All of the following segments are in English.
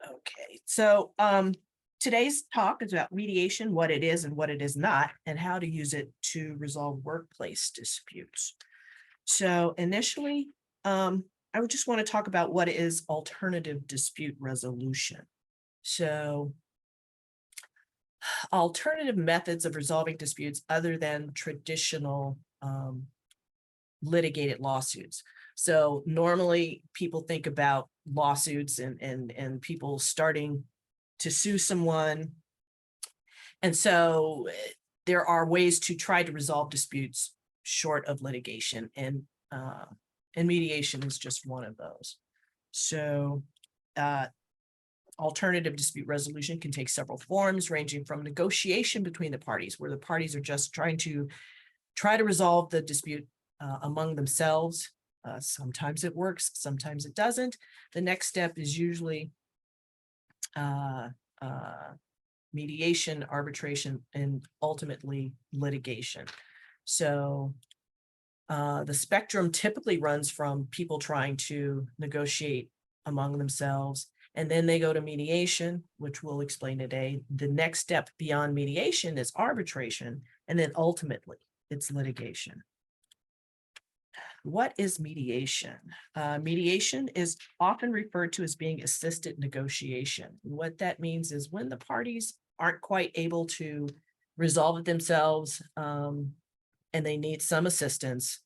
Okay, so today's talk is about mediation, what it is and what it is not, and how to use it to resolve workplace disputes. So initially, I would just want to talk about what is alternative dispute resolution. So alternative methods of resolving disputes other than traditional litigated lawsuits. So normally people think about lawsuits and people starting to sue someone. And so there are ways to try to resolve disputes short of litigation, and mediation is just one of those. So uh, alternative dispute resolution can take several forms, ranging from negotiation between the parties, where the parties are just trying to resolve the dispute among themselves. Sometimes it works, sometimes it doesn't. The next step is usually mediation, arbitration, and ultimately litigation. So the spectrum typically runs from people trying to negotiate among themselves, and then they go to mediation, which we'll explain today. The next step beyond mediation is arbitration, and then ultimately it's litigation. What is mediation? Mediation is often referred to as being assisted negotiation. What that means is when the parties aren't quite able to resolve it themselves, and they need some assistance,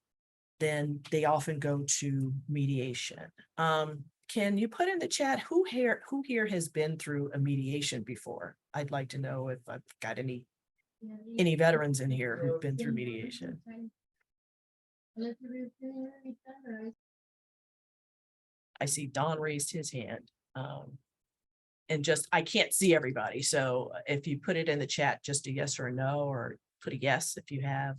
then they often go to mediation. Can you put in the chat who here has been through a mediation before? I'd like to know if I've got any veterans in here who've been through mediation. I see Don raised his hand. And just, I can't see everybody. So if you put it in the chat, just a yes or a no, or put a yes if you have.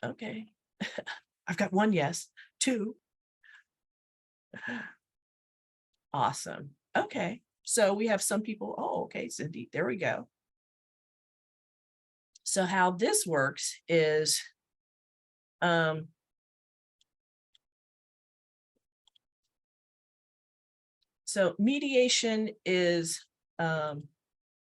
Okay. I've got one yes, two. Awesome. Okay. So we have some people. Oh, okay, Cindy, there we go. So how this works is so mediation is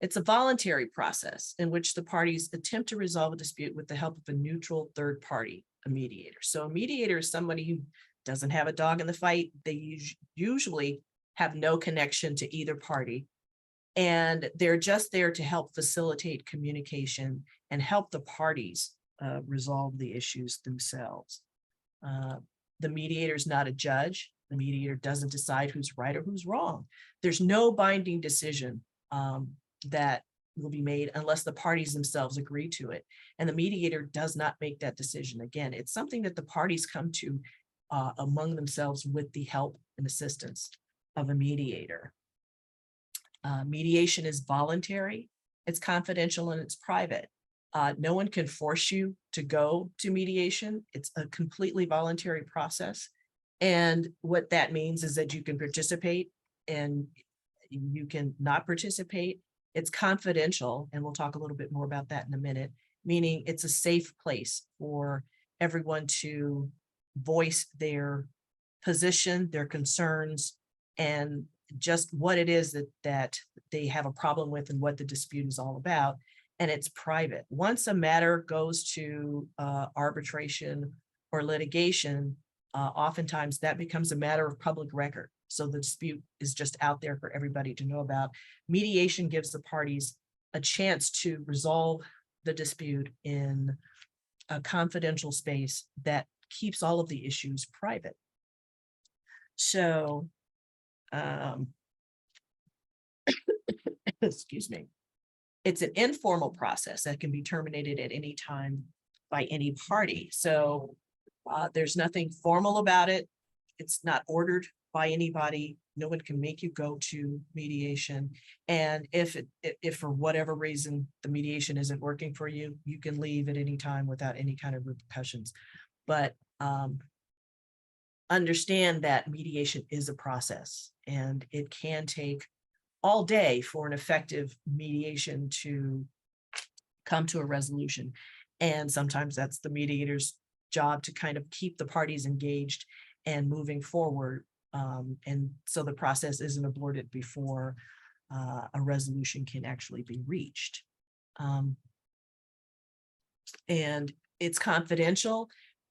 it's a voluntary process in which the parties attempt to resolve a dispute with the help of a neutral third party, a mediator. So a mediator is somebody who doesn't have a dog in the fight. They usually have no connection to either party, and they're just there to help facilitate communication and help the parties resolve the issues themselves. The mediator is not a judge. The mediator doesn't decide who's right or who's wrong. There's no binding decision that will be made unless the parties themselves agree to it. And the mediator does not make that decision. Again, it's something that the parties come to among themselves with the help and assistance of a mediator. Mediation is voluntary, it's confidential, and it's private. No one can force you to go to mediation. It's a completely voluntary process. And what that means is that you can participate and you can not participate. It's confidential, and we'll talk a little bit more about that in a minute, meaning it's a safe place for everyone to voice their position, their concerns, and just what it is that they have a problem with and what the dispute is all about. And it's private. Once a matter goes to arbitration or litigation, oftentimes that becomes a matter of public record. So the dispute is just out there for everybody to know about. Mediation gives the parties a chance to resolve the dispute in a confidential space that keeps all of the issues private. So, excuse me. It's an informal process that can be terminated at any time by any party. So there's nothing formal about it. It's not ordered by anybody. No one can make you go to mediation. And if for whatever reason the mediation isn't working for you, you can leave at any time without any kind of repercussions. But understand that mediation is a process, and it can take all day for an effective mediation to come to a resolution. And sometimes that's the mediator's job to kind of keep the parties engaged and moving forward. And so the process isn't aborted before a resolution can actually be reached. And it's confidential,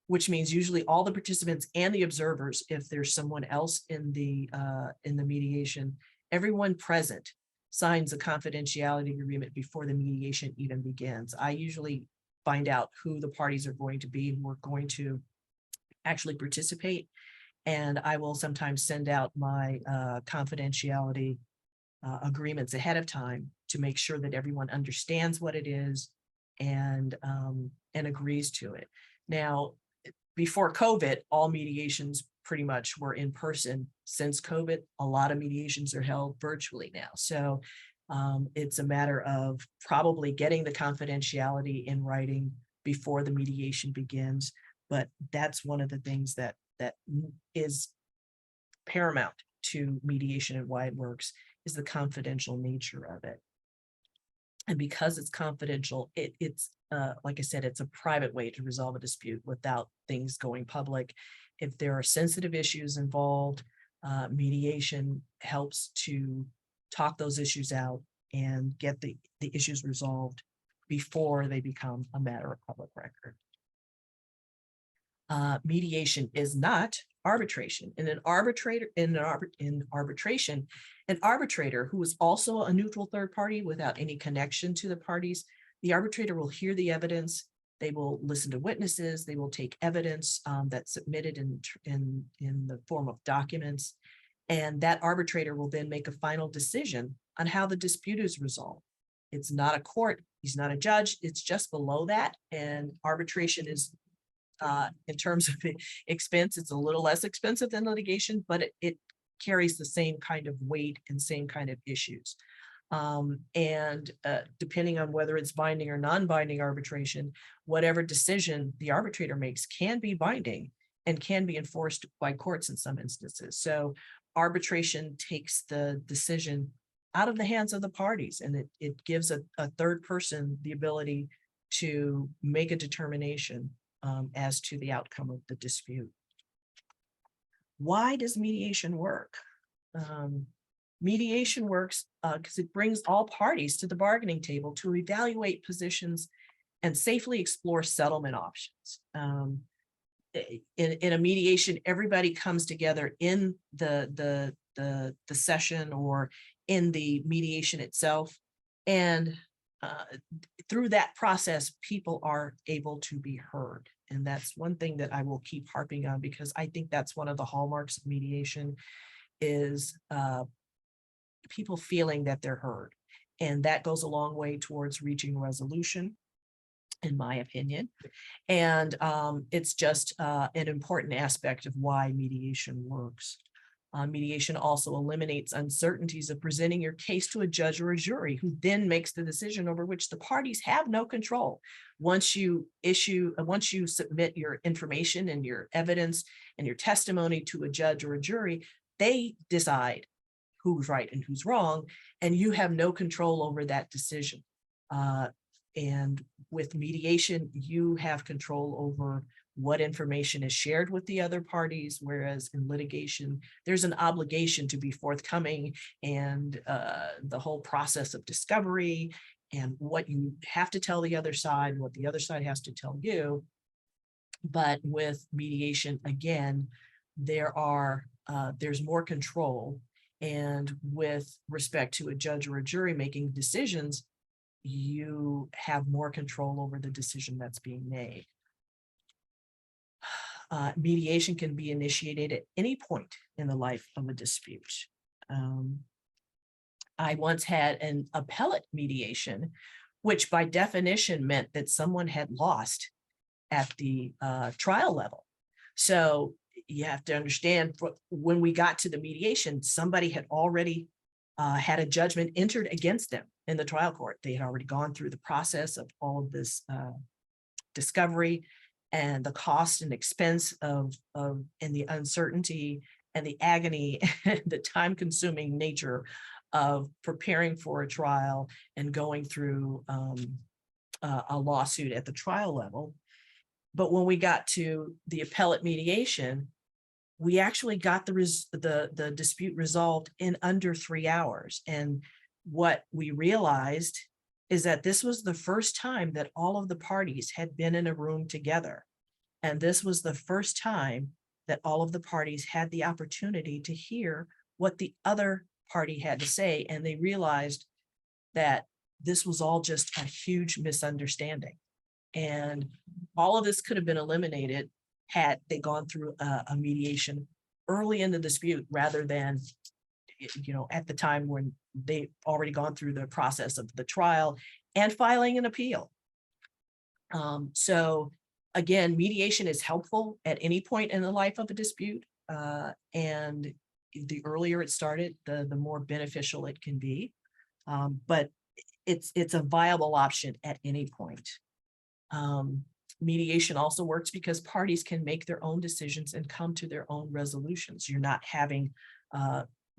which means usually all the participants and the observers, if there's someone else in the mediation, everyone present signs a confidentiality agreement before the mediation even begins. I usually find out who the parties are going to be who are going to actually participate, and I will sometimes send out my confidentiality agreements ahead of time to make sure that everyone understands what it is and agrees to it. Now, before COVID, all mediations pretty much were in person. Since COVID, a lot of mediations are held virtually now. So it's a matter of probably getting the confidentiality in writing before the mediation begins. But that's one of the things that is paramount to mediation and why it works, is the confidential nature of it. And because it's confidential, it's like I said, it's a private way to resolve a dispute without things going public. If there are sensitive issues involved, mediation helps to talk those issues out and get the issues resolved before they become a matter of public record. Mediation is not arbitration. In arbitration, an arbitrator who is also a neutral third party without any connection to the parties, the arbitrator will hear the evidence, they will listen to witnesses, they will take evidence that's submitted in the form of documents, and that arbitrator will then make a final decision on how the dispute is resolved. It's not a court, he's not a judge, it's just below that, and arbitration is in terms of expense, it's a little less expensive than litigation, but it carries the same kind of weight and same kind of issues. Depending on whether it's binding or non-binding arbitration, whatever decision the arbitrator makes can be binding and can be enforced by courts in some instances. So arbitration takes the decision out of the hands of the parties, and it gives a third person the ability to make a determination as to the outcome of the dispute. Why does mediation work? Mediation works because it brings all parties to the bargaining table to evaluate positions and safely explore settlement options. In a mediation, everybody comes together in the session or in the mediation itself, and through that process, people are able to be heard. And that's one thing that I will keep harping on, because I think that's one of the hallmarks of mediation is people feeling that they're heard. And that goes a long way towards reaching resolution, in my opinion. And it's just an important aspect of why mediation works. Mediation also eliminates uncertainties of presenting your case to a judge or a jury, who then makes the decision over which the parties have no control. Once you submit your information and your evidence and your testimony to a judge or a jury, they decide who's right and who's wrong, and you have no control over that decision. And with mediation, you have control over what information is shared with the other parties, whereas in litigation, there's an obligation to be forthcoming, and the whole process of discovery and what you have to tell the other side, what the other side has to tell you. But with mediation, again, there's more control, and with respect to a judge or a jury making decisions, you have more control over the decision that's being made. Mediation can be initiated at any point in the life of a dispute. I once had an appellate mediation, which by definition meant that someone had lost at the trial level. So you have to understand, when we got to the mediation, somebody had already had a judgment entered against them in the trial court. They had already gone through the process of all of this discovery, and the cost and expense and the uncertainty and the agony and the time-consuming nature of preparing for a trial and going through a lawsuit at the trial level. But when we got to the appellate mediation, we actually got the dispute resolved in under 3 hours. And what we realized is that this was the first time that all of the parties had been in a room together. And this was the first time that all of the parties had the opportunity to hear what the other party had to say. And they realized that this was all just a huge misunderstanding. And all of this could have been eliminated had they gone through a mediation early in the dispute rather than, at the time when they've already gone through the process of the trial and filing an appeal. So again, mediation is helpful at any point in the life of a dispute. And the earlier it started, the more beneficial it can be. But it's a viable option at any point. Mediation also works because parties can make their own decisions and come to their own resolutions. You're not having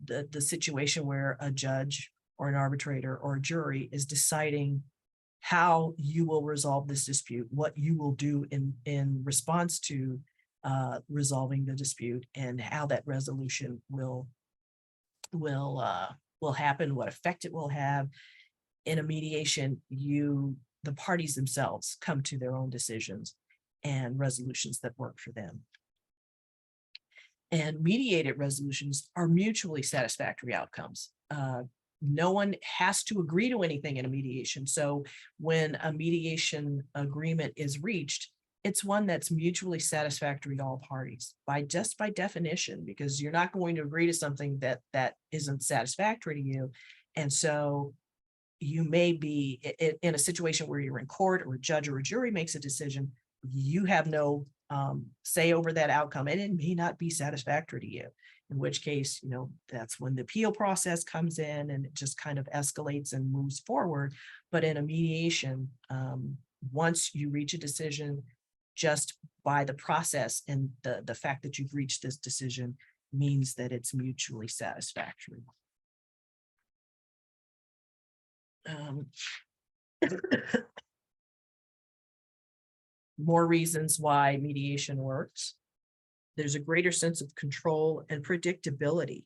the situation where a judge or an arbitrator or a jury is deciding how you will resolve this dispute, what you will do in response to resolving the dispute, and how that resolution will happen, what effect it will have. In a mediation, the parties themselves come to their own decisions and resolutions that work for them. And mediated resolutions are mutually satisfactory outcomes. No one has to agree to anything in a mediation. So when a mediation agreement is reached, it's one that's mutually satisfactory to all parties by definition, because you're not going to agree to something that isn't satisfactory to you. And so you may be in a situation where you're in court, or a judge or a jury makes a decision, you have no say over that outcome, and it may not be satisfactory to you, in which case, that's when the appeal process comes in and it just kind of escalates and moves forward. But in a mediation, once you reach a decision, just by the process and the fact that you've reached this decision means that it's mutually satisfactory. More reasons why mediation works. There's a greater sense of control and predictability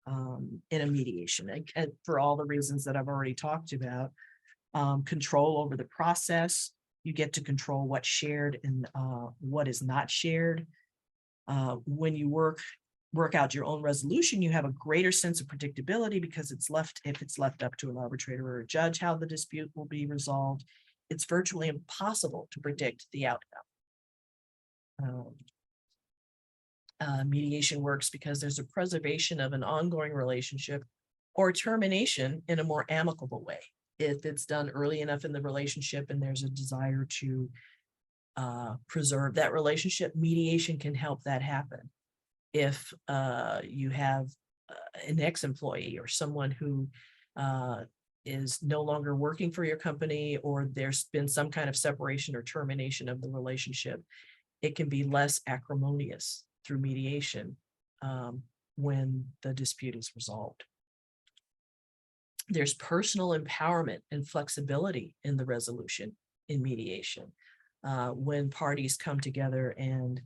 in a mediation, and for all the reasons that I've already talked about. Control over the process. You get to control what's shared and what is not shared. When you work out your own resolution, you have a greater sense of predictability, because if it's left up to an arbitrator or a judge how the dispute will be resolved, it's virtually impossible to predict the outcome. Mediation works because there's a preservation of an ongoing relationship or termination in a more amicable way. If it's done early enough in the relationship and there's a desire to preserve that relationship, mediation can help that happen. If you have an ex-employee or someone who is no longer working for your company, or there's been some kind of separation or termination of the relationship, it can be less acrimonious through mediation when the dispute is resolved. There's personal empowerment and flexibility in the resolution in mediation. When parties come together and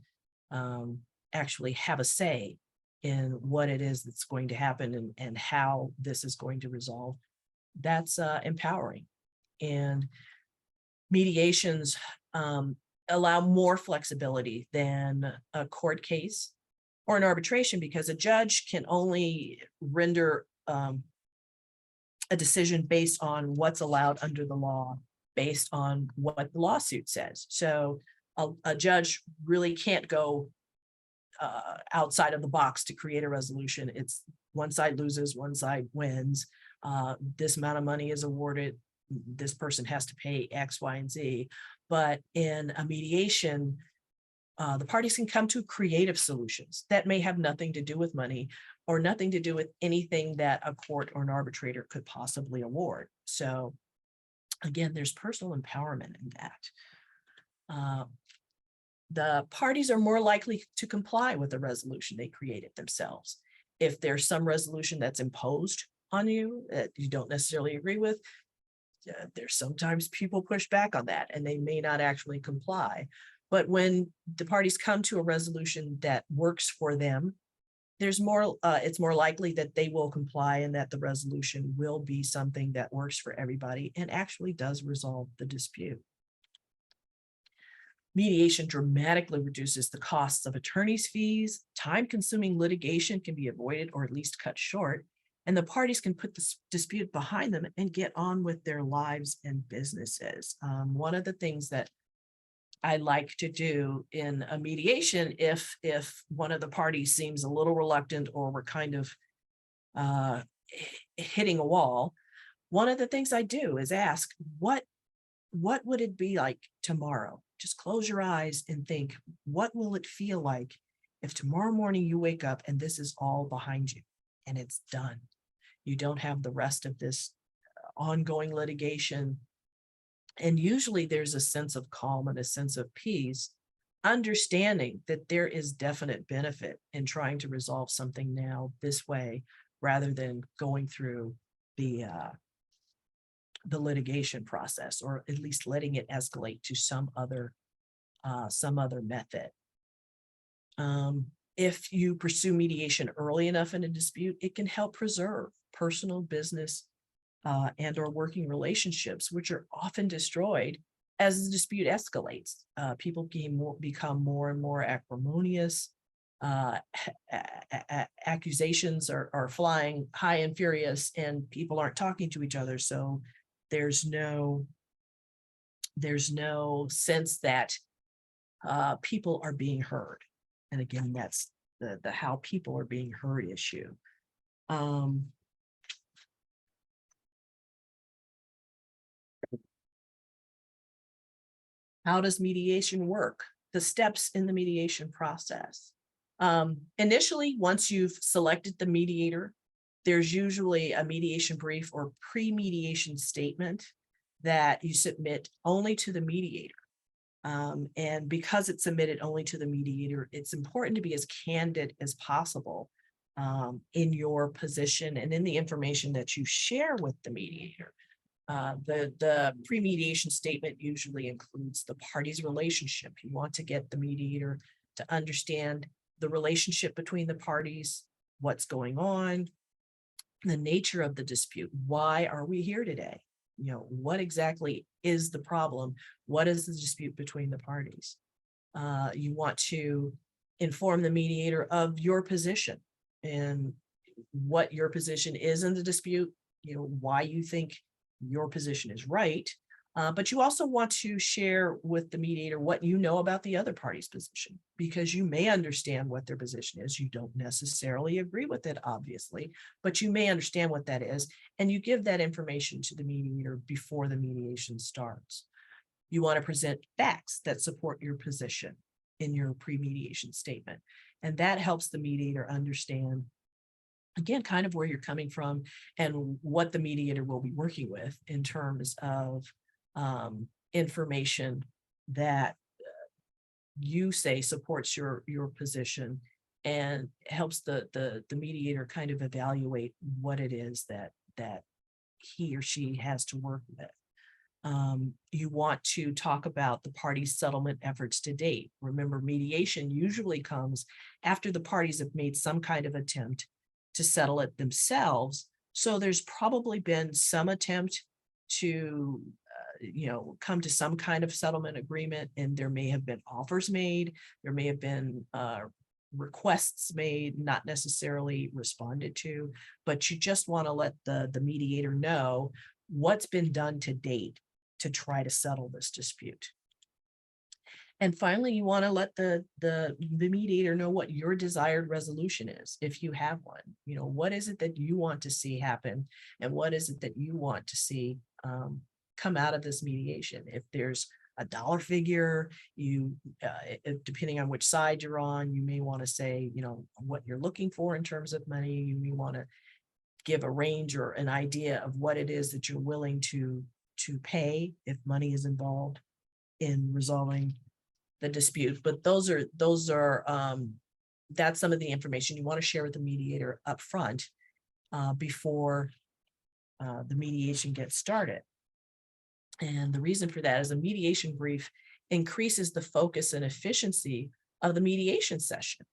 actually have a say in what it is that's going to happen and how this is going to resolve, that's empowering. And mediations allow more flexibility than a court case or an arbitration, because a judge can only render a decision based on what's allowed under the law, based on what the lawsuit says. So a judge really can't go outside of the box to create a resolution. It's one side loses, one side wins. This amount of money is awarded. This person has to pay X, Y, and Z. But in a mediation, the parties can come to creative solutions that may have nothing to do with money or nothing to do with anything that a court or an arbitrator could possibly award. So again, there's personal empowerment in that. The parties are more likely to comply with the resolution they created themselves. If there's some resolution that's imposed on you that you don't necessarily agree with, there's sometimes people push back on that and they may not actually comply. But when the parties come to a resolution that works for them, there's more, it's more likely that they will comply and that the resolution will be something that works for everybody and actually does resolve the dispute. Mediation dramatically reduces the costs of attorney's fees. Time-consuming litigation can be avoided or at least cut short, and the parties can put the dispute behind them and get on with their lives and businesses. One of the things that I like to do in a mediation, if one of the parties seems a little reluctant or we're kind of hitting a wall, one of the things I do is ask, what would it be like tomorrow? Just close your eyes and think, what will it feel like if tomorrow morning you wake up and this is all behind you and it's done? You don't have the rest of this ongoing litigation. And usually there's a sense of calm and a sense of peace, understanding that there is definite benefit in trying to resolve something now this way, rather than going through the litigation process, or at least letting it escalate to some other method. If you pursue mediation early enough in a dispute, it can help preserve personal, business, and or working relationships, which are often destroyed as the dispute escalates. People become more and more acrimonious. Accusations are flying high and furious, and people aren't talking to each other. So there's no sense that people are being heard. And again, that's the how people are being heard issue. How does mediation work? The steps in the mediation process. Initially, once you've selected the mediator, there's usually a mediation brief or pre-mediation statement that you submit only to the mediator. And because it's submitted only to the mediator, it's important to be as candid as possible in your position and in the information that you share with the mediator. The pre-mediation statement usually includes the parties' relationship. You want to get the mediator to understand the relationship between the parties, what's going on, the nature of the dispute. Why are we here today? You know, what exactly is the problem? What is the dispute between the parties? You want to inform the mediator of your position and what your position is in the dispute, you know, why you think your position is right. But you also want to share with the mediator what you know about the other party's position, because you may understand what their position is. You don't necessarily agree with it, obviously, but you may understand what that is. And you give that information to the mediator before the mediation starts. You want to present facts that support your position in your pre-mediation statement. And that helps the mediator understand, again, kind of where you're coming from and what the mediator will be working with in terms of information that you say supports your position, and helps the mediator kind of evaluate what it is that he or she has to work with. You want to talk about the parties' settlement efforts to date. Remember, mediation usually comes after the parties have made some kind of attempt to settle it themselves. So there's probably been some attempt to come to some kind of settlement agreement, and there may have been offers made, there may have been requests made, not necessarily responded to, but you just want to let the mediator know what's been done to date to try to settle this dispute. And finally, you want to let the mediator know what your desired resolution is, if you have one. You know, what is it that you want to see happen, and what is it that you want to see come out of this mediation? If there's a dollar figure, depending on which side you're on, you may want to say, you know, what you're looking for in terms of money. You may want to give a range or an idea of what it is that you're willing to pay if money is involved in resolving the dispute. But that's some of the information you want to share with the mediator up front before the mediation gets started. And the reason for that is a mediation brief increases the focus and efficiency of the mediation session.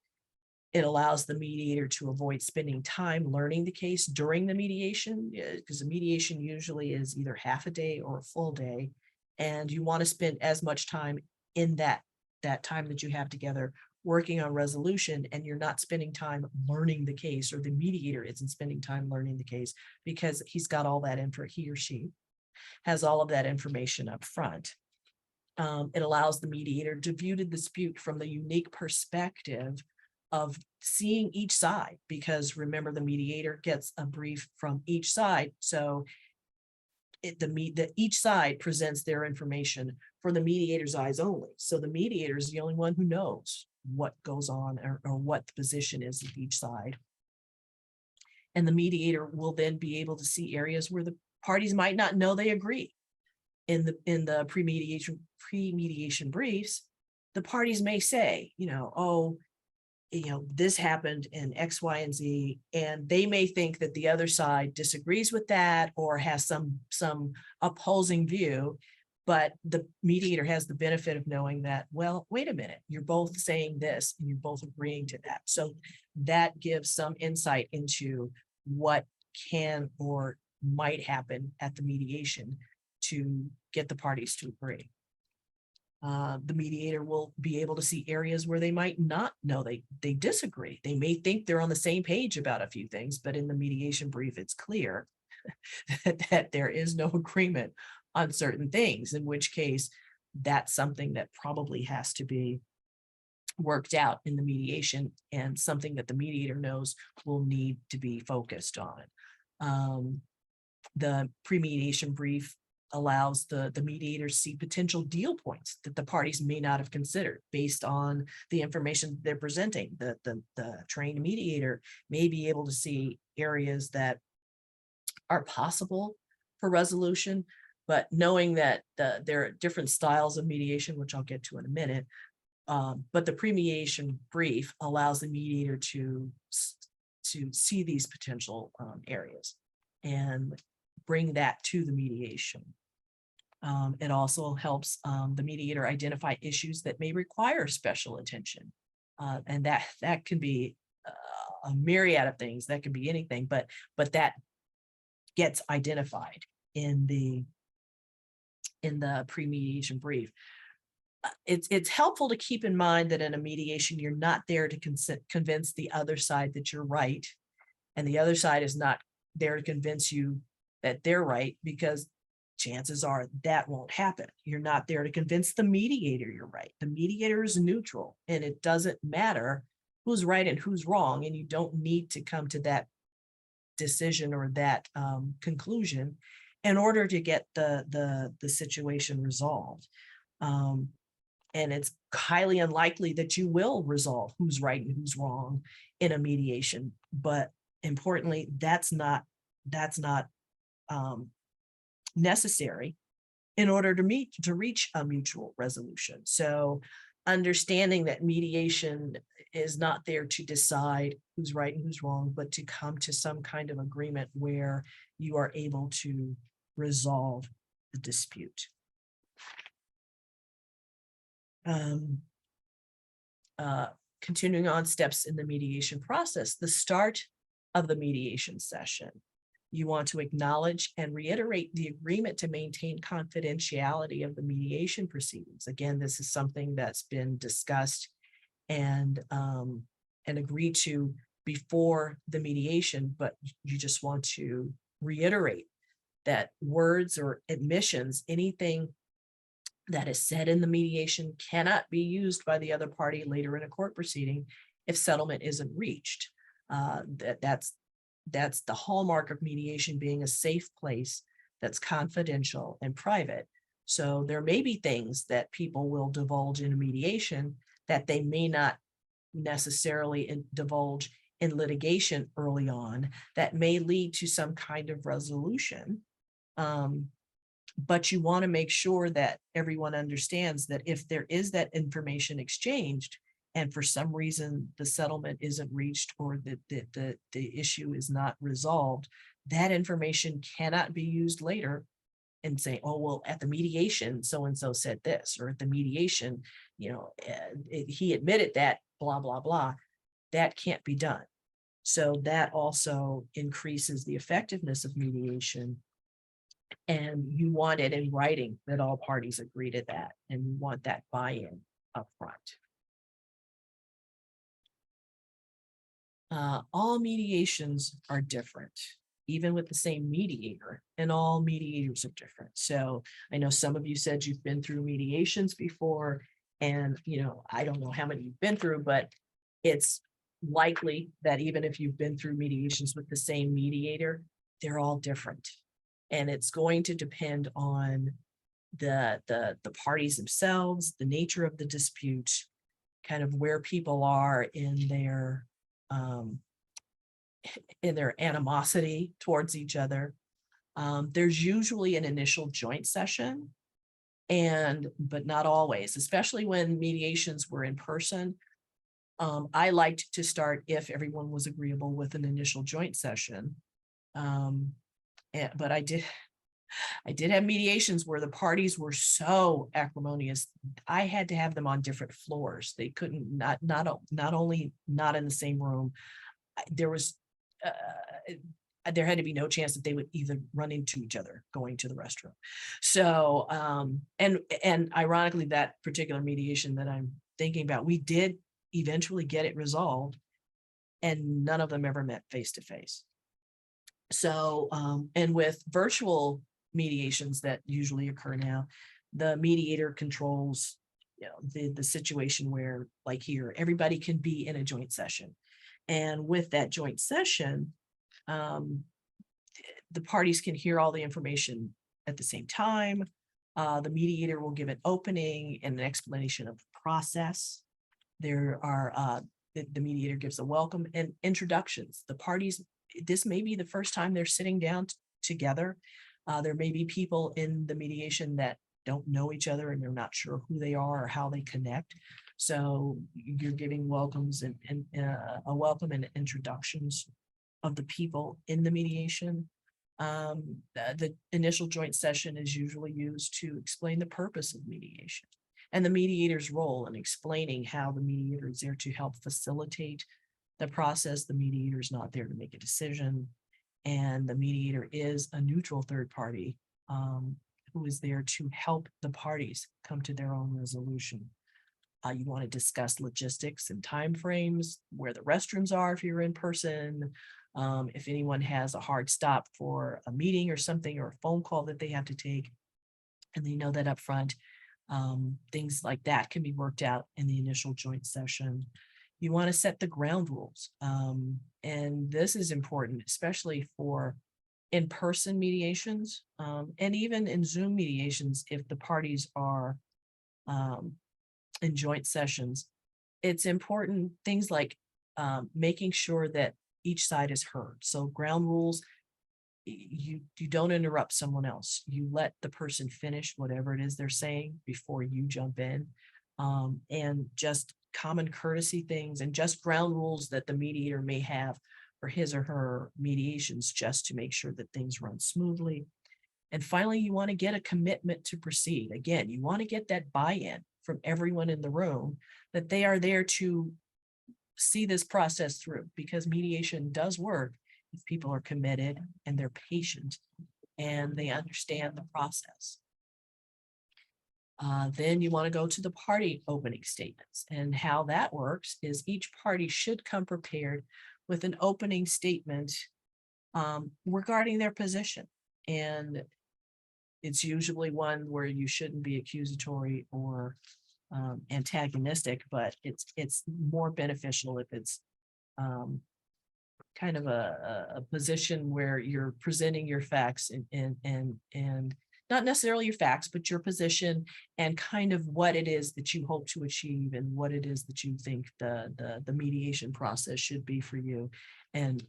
It allows the mediator to avoid spending time learning the case during the mediation, because the mediation usually is either half a day or a full day. And you want to spend as much time in that time that you have together working on resolution, and you're not spending time learning the case, or the mediator isn't spending time learning the case, because he's got all that info, he or she has all of that information up front. It allows the mediator to view the dispute from the unique perspective of seeing each side, because remember, the mediator gets a brief from each side. So each side presents their information for the mediator's eyes only. So the mediator is the only one who knows what goes on, or what the position is of each side. And the mediator will then be able to see areas where the parties might not know they agree. In the pre-mediation briefs, the parties may say, oh, this happened in X, Y, and Z, and they may think that the other side disagrees with that or has some opposing view, but the mediator has the benefit of knowing that, well, wait a minute, you're both saying this and you're both agreeing to that. So that gives some insight into what can or might happen at the mediation to get the parties to agree. The mediator will be able to see areas where they might not know they disagree. They may think they're on the same page about a few things, but in the mediation brief, it's clear that there is no agreement on certain things, in which case that's something that probably has to be worked out in the mediation, and something that the mediator knows will need to be focused on. The pre-mediation brief allows the mediator to see potential deal points that the parties may not have considered based on the information they're presenting. The trained mediator may be able to see areas that are possible for resolution, but knowing that there are different styles of mediation, which I'll get to in a minute, but the pre-mediation brief allows the mediator to see these potential areas and bring that to the mediation. It also helps the mediator identify issues that may require special attention. And that can be a myriad of things. That can be anything, but that gets identified in the pre-mediation brief. It's helpful to keep in mind that in a mediation, you're not there to convince the other side that you're right, and the other side is not there to convince you that they're right, because chances are that won't happen. You're not there to convince the mediator you're right. The mediator is neutral, and it doesn't matter who's right and who's wrong, and you don't need to come to that decision or that conclusion in order to get the situation resolved. And it's highly unlikely that you will resolve who's right and who's wrong in a mediation. But importantly, that's not necessary in order to reach a mutual resolution. So understanding that mediation is not there to decide who's right and who's wrong, but to come to some kind of agreement where you are able to resolve the dispute. Continuing on, steps in the mediation process, the start of the mediation session. You want to acknowledge and reiterate the agreement to maintain confidentiality of the mediation proceedings. Again, this is something that's been discussed and agreed to before the mediation, but you just want to reiterate that words or admissions, anything that is said in the mediation, cannot be used by the other party later in a court proceeding if settlement isn't reached. That's the hallmark of mediation, being a safe place that's confidential and private. So there may be things that people will divulge in a mediation that they may not necessarily divulge in litigation early on, that may lead to some kind of resolution. But you want to make sure that everyone understands that if there is that information exchanged, and for some reason the settlement isn't reached, or the issue is not resolved, that information cannot be used later and say, oh, well, at the mediation, so-and-so said this, or at the mediation, he admitted that, blah, blah, blah. That can't be done. So that also increases the effectiveness of mediation. And you want it in writing that all parties agree to that, and you want that buy-in up front. All mediations are different, even with the same mediator, and all mediators are different. So I know some of you said you've been through mediations before, and I don't know how many you've been through, but it's likely that even if you've been through mediations with the same mediator, they're all different. And it's going to depend on the parties themselves, the nature of the dispute, kind of where people are in their animosity towards each other. There's usually an initial joint session, but not always, especially when mediations were in person. I liked to start, if everyone was agreeable, with an initial joint session. But I did have mediations where the parties were so acrimonious, I had to have them on different floors. They couldn't, not only not in the same room, there had to be no chance that they would either run into each other going to the restroom. So, and ironically, that particular mediation that I'm thinking about, we did eventually get it resolved, and none of them ever met face to face. So, and with virtual mediations that usually occur now, the mediator controls, the situation where, like here, everybody can be in a joint session. And with that joint session, the parties can hear all the information at the same time. The mediator will give an opening and an explanation of the process. There are, the mediator gives a welcome and introductions. The parties, this may be the first time they're sitting down together. There may be people in the mediation that don't know each other and they're not sure who they are or how they connect. So you're giving welcomes and a welcome and introductions of the people in the mediation. The initial joint session is usually used to explain the purpose of mediation and the mediator's role in explaining how the mediator is there to help facilitate the process. The mediator is not there to make a decision, and the mediator is a neutral third party who is there to help the parties come to their own resolution. You want to discuss logistics and timeframes, where the restrooms are if you're in person, if anyone has a hard stop for a meeting or something, or a phone call that they have to take, and they know that up front. Things like that can be worked out in the initial joint session. You want to set the ground rules. And this is important, especially for in-person mediations, and even in Zoom mediations, if the parties are in joint sessions. It's important, things like making sure that each side is heard. So ground rules, you don't interrupt someone else. You let the person finish whatever it is they're saying before you jump in. And just common courtesy things and just ground rules that the mediator may have for his or her mediations, just to make sure that things run smoothly. And finally, you want to get a commitment to proceed. Again, you want to get that buy-in from everyone in the room that they are there to see this process through, because mediation does work if people are committed and they're patient and they understand the process. Then you want to go to the party opening statements, and how that works is each party should come prepared with an opening statement regarding their position. And it's usually one where you shouldn't be accusatory or antagonistic, but it's more beneficial if it's kind of a position where you're presenting your facts and not necessarily your facts, but your position and kind of what it is that you hope to achieve and what it is that you think the mediation process should be for you, and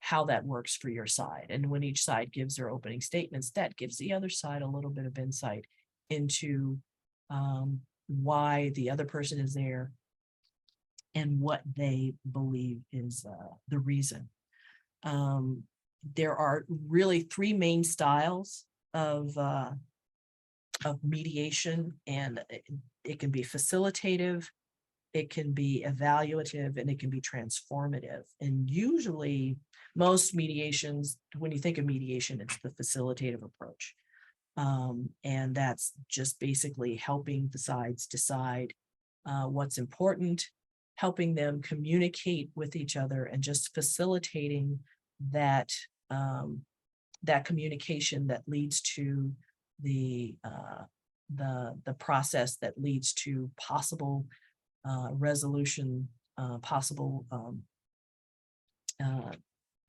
how that works for your side. And when each side gives their opening statements, that gives the other side a little bit of insight into why the other person is there and what they believe is the reason. There are really three main styles of mediation, and it can be facilitative, it can be evaluative, and it can be transformative. And usually most mediations, when you think of mediation, it's the facilitative approach. And that's just basically helping the sides decide what's important, helping them communicate with each other, and just facilitating that that communication that leads to the process that leads to possible resolution, possible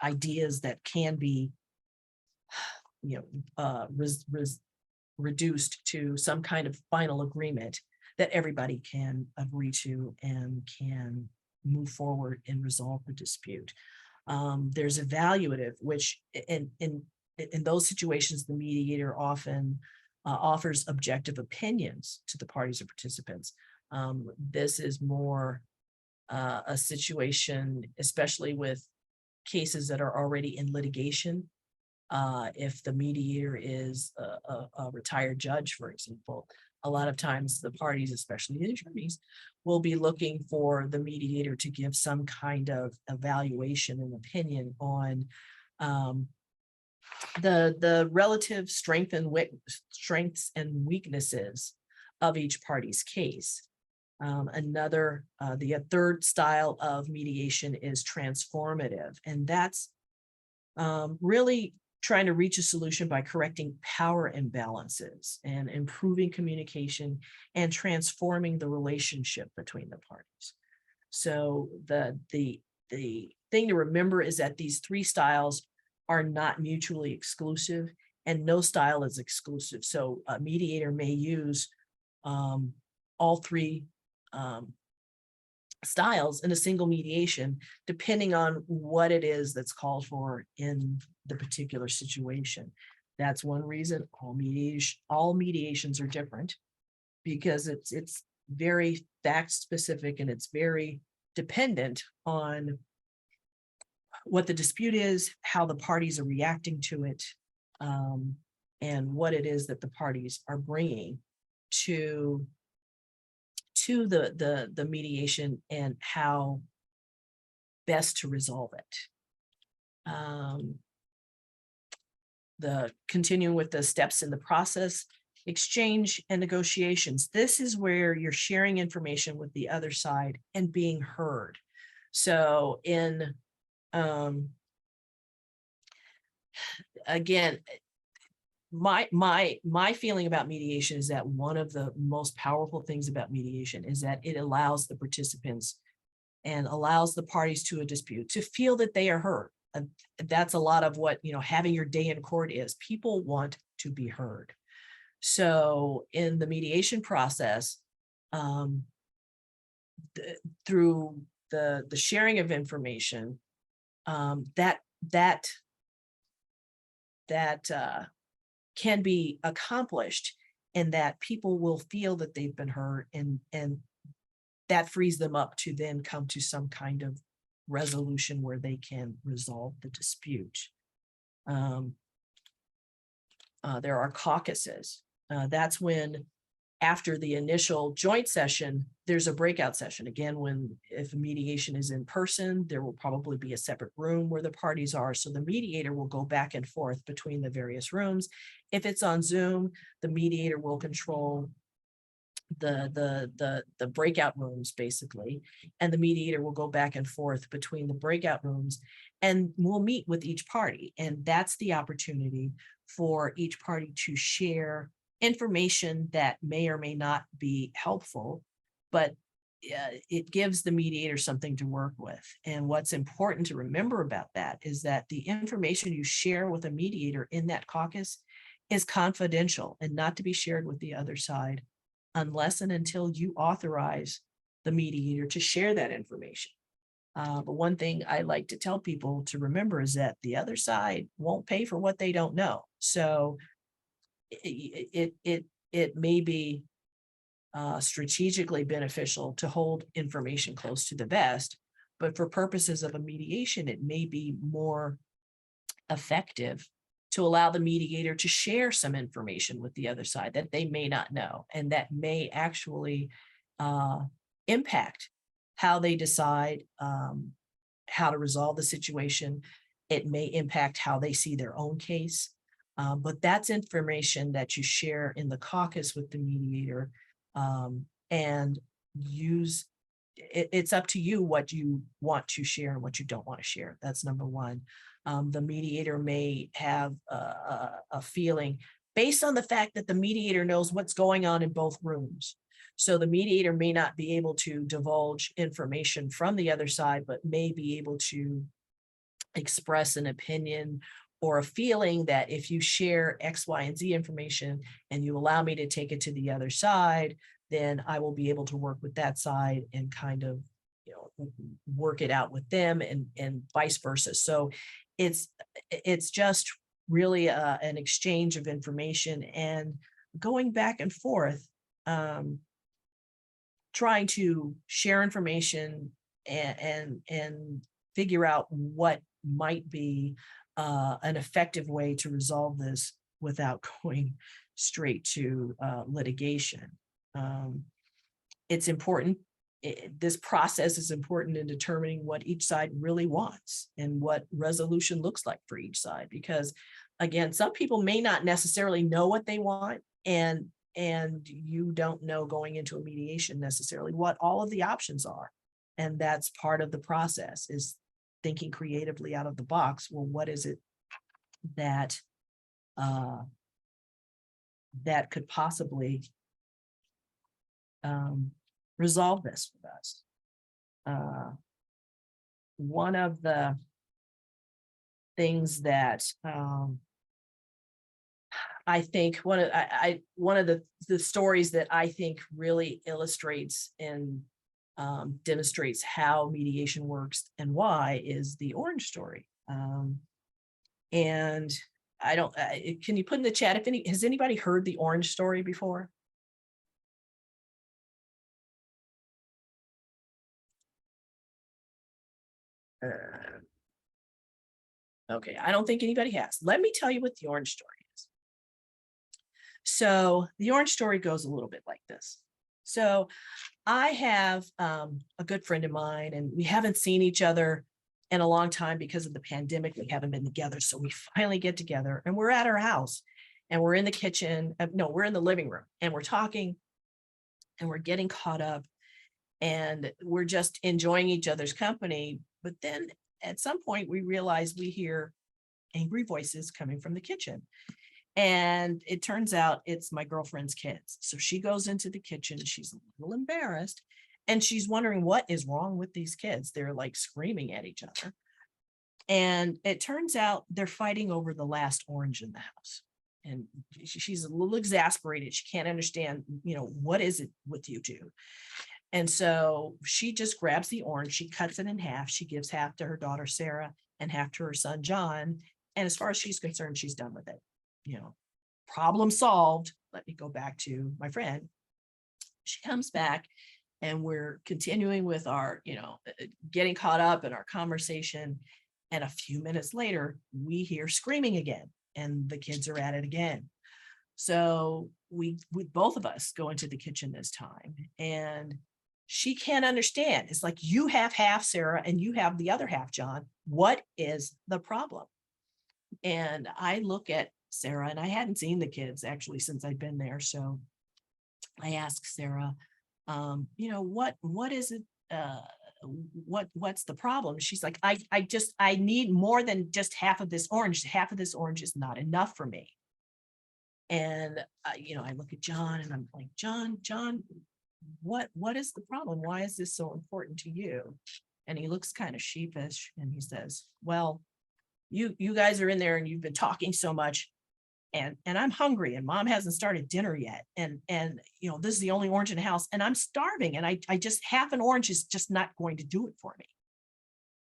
ideas that can be, reduced to some kind of final agreement that everybody can agree to and can move forward and resolve the dispute. There's evaluative, which in those situations, the mediator often offers objective opinions to the parties or participants. This is more a situation, especially with cases that are already in litigation. If the mediator is a retired judge, for example, a lot of times the parties, especially the attorneys, will be looking for the mediator to give some kind of evaluation and opinion on the relative strengths and weaknesses of each party's case. The third style of mediation is transformative, and that's really trying to reach a solution by correcting power imbalances and improving communication and transforming the relationship between the parties. So the thing to remember is that these three styles are not mutually exclusive, and no style is exclusive. So a mediator may use all three styles in a single mediation, depending on what it is that's called for in the particular situation. That's one reason all mediations are different, because it's very fact specific, and it's very dependent on what the dispute is, how the parties are reacting to it, and what it is that the parties are bringing to the mediation, and how best to resolve it. The continuing with the steps in the process: exchange and negotiations. This is where you're sharing information with the other side and being heard. So again, my feeling about mediation is that one of the most powerful things about mediation is that it allows the participants and allows the parties to a dispute to feel that they are heard. That's a lot of what, having your day in court is. People want to be heard. So in the mediation process, through the sharing of information, that can be accomplished, and that people will feel that they've been heard, and that frees them up to then come to some kind of resolution where they can resolve the dispute. There are caucuses. That's when, after the initial joint session, there's a breakout session. Again, if mediation is in person, there will probably be a separate room where the parties are. So the mediator will go back and forth between the various rooms. If it's on Zoom, the mediator will control the breakout rooms, basically, and the mediator will go back and forth between the breakout rooms, and we'll meet with each party. And that's the opportunity for each party to share information that may or may not be helpful, but it gives the mediator something to work with. And what's important to remember about that is that the information you share with a mediator in that caucus is confidential and not to be shared with the other side unless and until you authorize the mediator to share that information. But one thing I like to tell people to remember is that the other side won't pay for what they don't know. So it may be strategically beneficial to hold information close to the vest, but for purposes of a mediation, it may be more effective to allow the mediator to share some information with the other side that they may not know, and that may actually impact how they decide how to resolve the situation. It may impact how they see their own case. But that's information that you share in the caucus with the mediator, and use it's up to you what you want to share and what you don't want to share. That's number one. The mediator may have a feeling based on the fact that the mediator knows what's going on in both rooms. So the mediator may not be able to divulge information from the other side, but may be able to express an opinion or a feeling that if you share X, Y, and Z information and you allow me to take it to the other side, then I will be able to work with that side and kind of, work it out with them, and vice versa. So it's just really an exchange of information and going back and forth, trying to share information and figure out what might be an effective way to resolve this without going straight to litigation. It's important. This process is important in determining what each side really wants and what resolution looks like for each side, because again, some people may not necessarily know what they want, and you don't know going into a mediation necessarily what all of the options are. And that's part of the process, is thinking creatively out of the box. Well, what is it that that could possibly resolve this with us? One of the things that I think one of the stories that I think really illustrates and demonstrates how mediation works and why is the orange story. And I don't, can you put in the chat if has anybody heard the orange story before? Okay, I don't think anybody has. Let me tell you what the orange story is. So the orange story goes a little bit like this. So I have a good friend of mine, and we haven't seen each other in a long time because of the pandemic. We haven't been together. So we finally get together, and we're at our house, and we're in the kitchen. No, we're in the living room, and we're talking, and we're getting caught up, and we're just enjoying each other's company. But then at some point we realize we hear angry voices coming from the kitchen. And it turns out it's my girlfriend's kids. So she goes into the kitchen, she's a little embarrassed, and she's wondering what is wrong with these kids. They're like screaming at each other. And it turns out they're fighting over the last orange in the house. And she's a little exasperated. She can't understand, what is it with you two? And so she just grabs the orange, she cuts it in half, she gives half to her daughter, Sarah, and half to her son, John. And as far as she's concerned, she's done with it. Problem solved. Let me go back to my friend. She comes back and we're continuing with our, getting caught up in our conversation. And a few minutes later, we hear screaming again, and the kids are at it again. So we both of us go into the kitchen this time, and she can't understand. It's like, you have half, Sarah, and you have the other half, John. What is the problem? And I look at Sarah, and I hadn't seen the kids actually since I'd been there. So I asked Sarah, what is it? What's the problem? She's like, I need more than just half of this orange. Half of this orange is not enough for me. And, I look at John, and I'm like, John, what is the problem? Why is this so important to you? And he looks kind of sheepish, and he says, well, you guys are in there and you've been talking so much, and I'm hungry, and mom hasn't started dinner yet. And this is the only orange in the house, and I'm starving, and I just, half an orange is just not going to do it for me.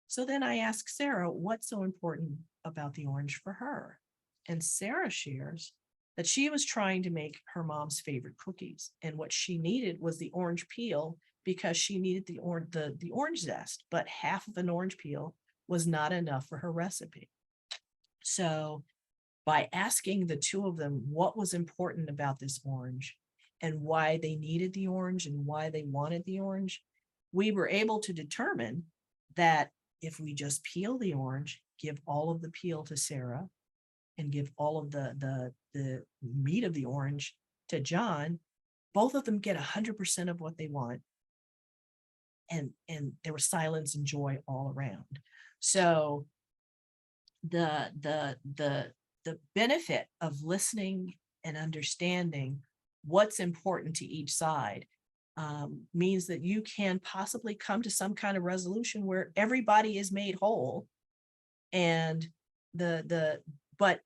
So then I ask Sarah, what's so important about the orange for her? And Sarah shares that she was trying to make her mom's favorite cookies, and what she needed was the orange peel because she needed the orange zest, but half of an orange peel was not enough for her recipe. So by asking the two of them what was important about this orange and why they needed the orange and why they wanted the orange, we were able to determine that if we just peel the orange, give all of the peel to Sarah, and give all of the meat of the orange to John, both of them get 100% of what they want. And there was silence and joy all around. So the benefit of listening and understanding what's important to each side means that you can possibly come to some kind of resolution where everybody is made whole. And but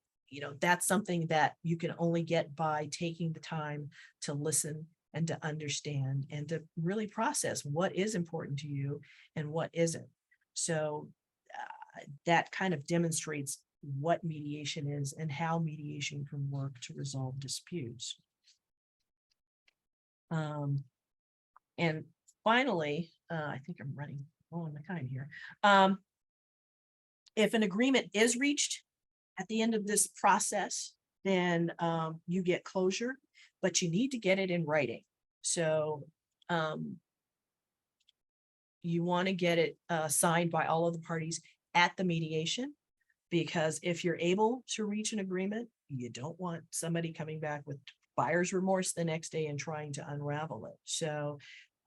that's something that you can only get by taking the time to listen and to understand and to really process what is important to you and what isn't. So that kind of demonstrates what mediation is and how mediation can work to resolve disputes. And finally, I think I'm running low on my time here. If an agreement is reached at the end of this process, then you get closure, but you need to get it in writing. So you want to get it signed by all of the parties at the mediation, because if you're able to reach an agreement, you don't want somebody coming back with buyer's remorse the next day and trying to unravel it. So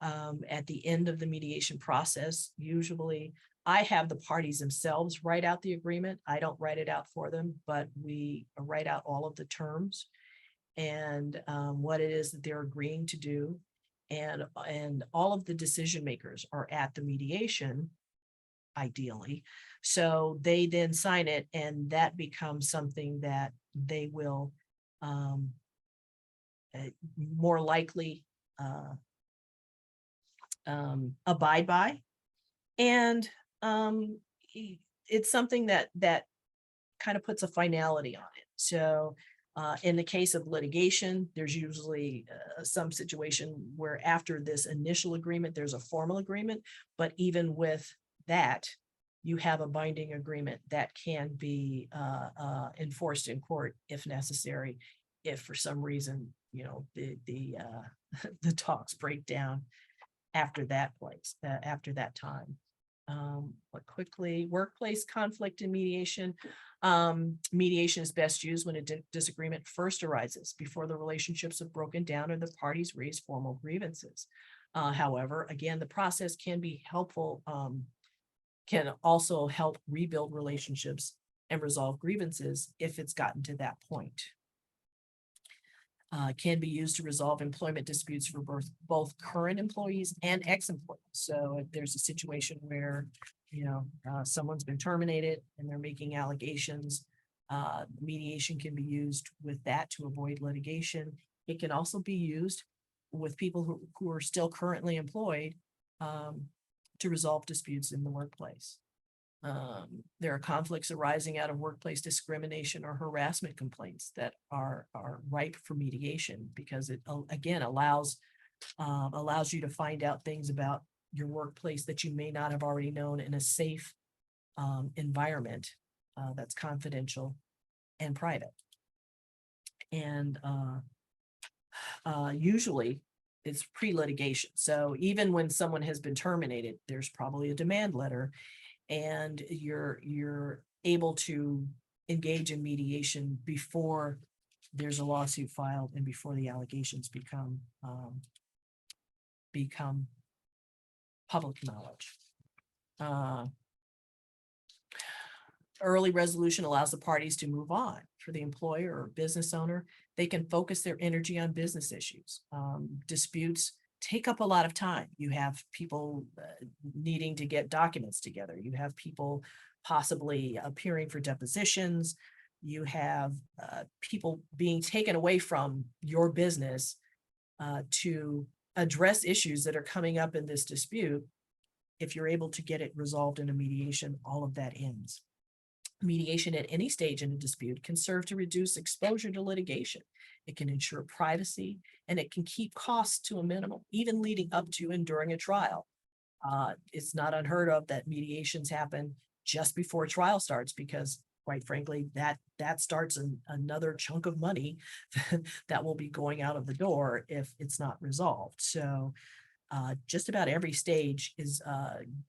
at the end of the mediation process, usually I have the parties themselves write out the agreement. I don't write it out for them, but we write out all of the terms and what it is that they're agreeing to do. And all of the decision makers are at the mediation, ideally. So they then sign it, and that becomes something that they will more likely abide by. And it's something that kind of puts a finality on it. So in the case of litigation, there's usually some situation where after this initial agreement, there's a formal agreement, but even with that, you have a binding agreement that can be enforced in court if necessary, if for some reason, the talks break down after that after that time. But quickly, workplace conflict and mediation. Mediation is best used when a disagreement first arises before the relationships have broken down or the parties raise formal grievances. However, again, the process can be helpful, can also help rebuild relationships and resolve grievances if it's gotten to that point. Can be used to resolve employment disputes for both current employees and ex-employees. So if there's a situation where, someone's been terminated and they're making allegations, mediation can be used with that to avoid litigation. It can also be used with people who are still currently employed to resolve disputes in the workplace. There are conflicts arising out of workplace discrimination or harassment complaints that are ripe for mediation, because it again allows you to find out things about your workplace that you may not have already known in a safe environment that's confidential and private. And usually it's pre-litigation. So even when someone has been terminated, there's probably a demand letter, and you're able to engage in mediation before there's a lawsuit filed and before the allegations become public knowledge. Early resolution allows the parties to move on. For the employer or business owner, they can focus their energy on business issues. Disputes take up a lot of time. You have people needing to get documents together. You have people possibly appearing for depositions. You have people being taken away from your business to address issues that are coming up in this dispute. If you're able to get it resolved in a mediation, all of that ends. Mediation at any stage in a dispute can serve to reduce exposure to litigation. It can ensure privacy, and it can keep costs to a minimum, even leading up to and during a trial. It's not unheard of that mediations happen just before trial starts, because quite frankly, that starts another chunk of money that will be going out of the door if it's not resolved. So just about every stage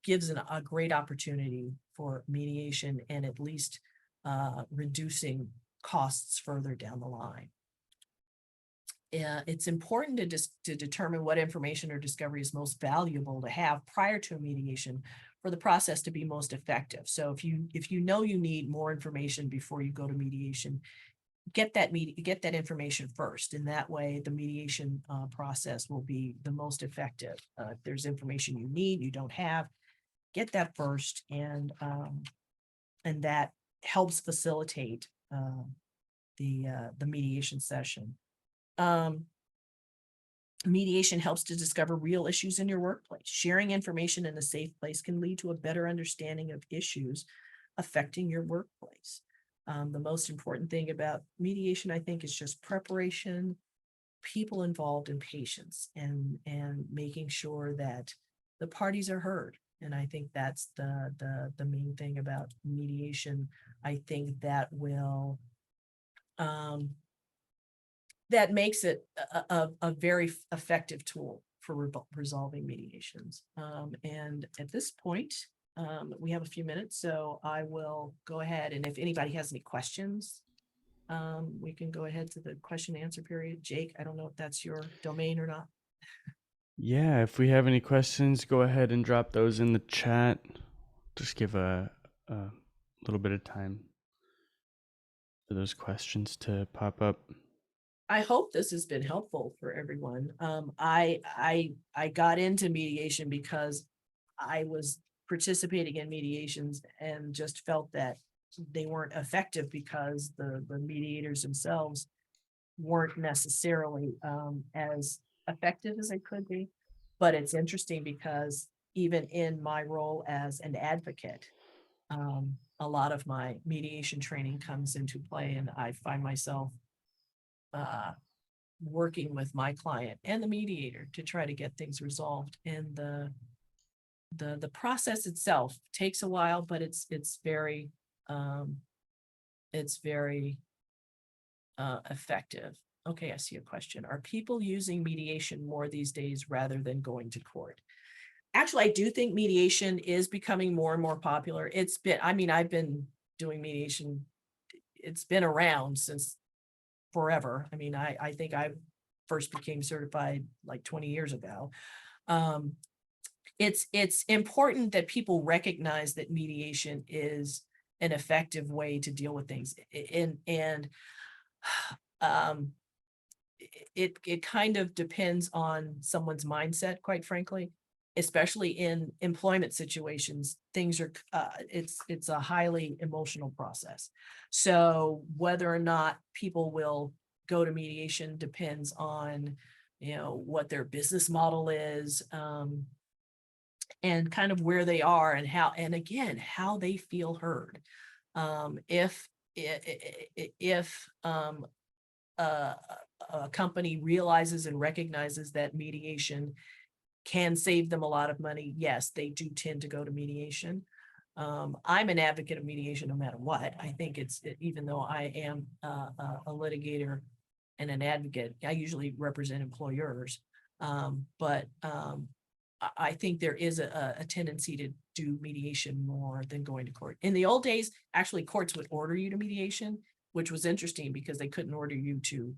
gives a great opportunity for mediation and at least reducing costs further down the line. It's important to determine what information or discovery is most valuable to have prior to a mediation for the process to be most effective. So if you know you need more information before you go to mediation, get that information first, and that way the mediation process will be the most effective. If there's information you need, you don't have, get that first, and that helps facilitate the mediation session. Mediation helps to discover real issues in your workplace. Sharing information in a safe place can lead to a better understanding of issues affecting your workplace. The most important thing about mediation, I think, is just preparation, people involved, and patience, and making sure that the parties are heard. And I think that's the main thing about mediation. I think that will that makes it a very effective tool for resolving mediations. And at this point, we have a few minutes, so I will go ahead, and if anybody has any questions, we can go ahead to the question and answer period. Jake, I don't know if that's your domain or not. Yeah, if we have any questions, go ahead and drop those in the chat. Just give a little bit of time for those questions to pop up. I hope this has been helpful for everyone. I got into mediation because I was participating in mediations and just felt that they weren't effective because the mediators themselves weren't necessarily as effective as they could be. But it's interesting because even in my role as an advocate, a lot of my mediation training comes into play, and I find myself working with my client and the mediator to try to get things resolved. And the process itself takes a while, but it's very effective. Okay, I see a question. Are people using mediation more these days rather than going to court? Actually, I do think mediation is becoming more and more popular. I've been doing mediation. It's been around since forever. I think I first became certified like 20 years ago. It's important that people recognize that mediation is an effective way to deal with things. And it kind of depends on someone's mindset, quite frankly, especially in employment situations. Things are it's a highly emotional process. So whether or not people will go to mediation depends on, what their business model is, and kind of where they are, and how they feel heard. If a company realizes and recognizes that mediation can save them a lot of money, yes, they do tend to go to mediation. I'm an advocate of mediation no matter what. I think even though I am a litigator and an advocate, I usually represent employers. But I think there is a tendency to do mediation more than going to court. In the old days, actually, courts would order you to mediation, which was interesting because they couldn't order you to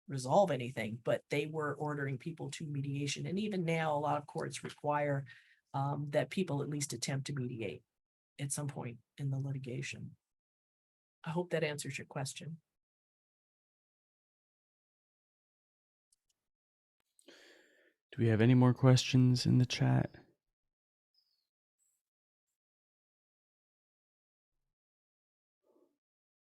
resolve anything, but they were ordering people to mediation. And even now, a lot of courts require that people at least attempt to mediate at some point in the litigation. I hope that answers your question. Do we have any more questions in the chat?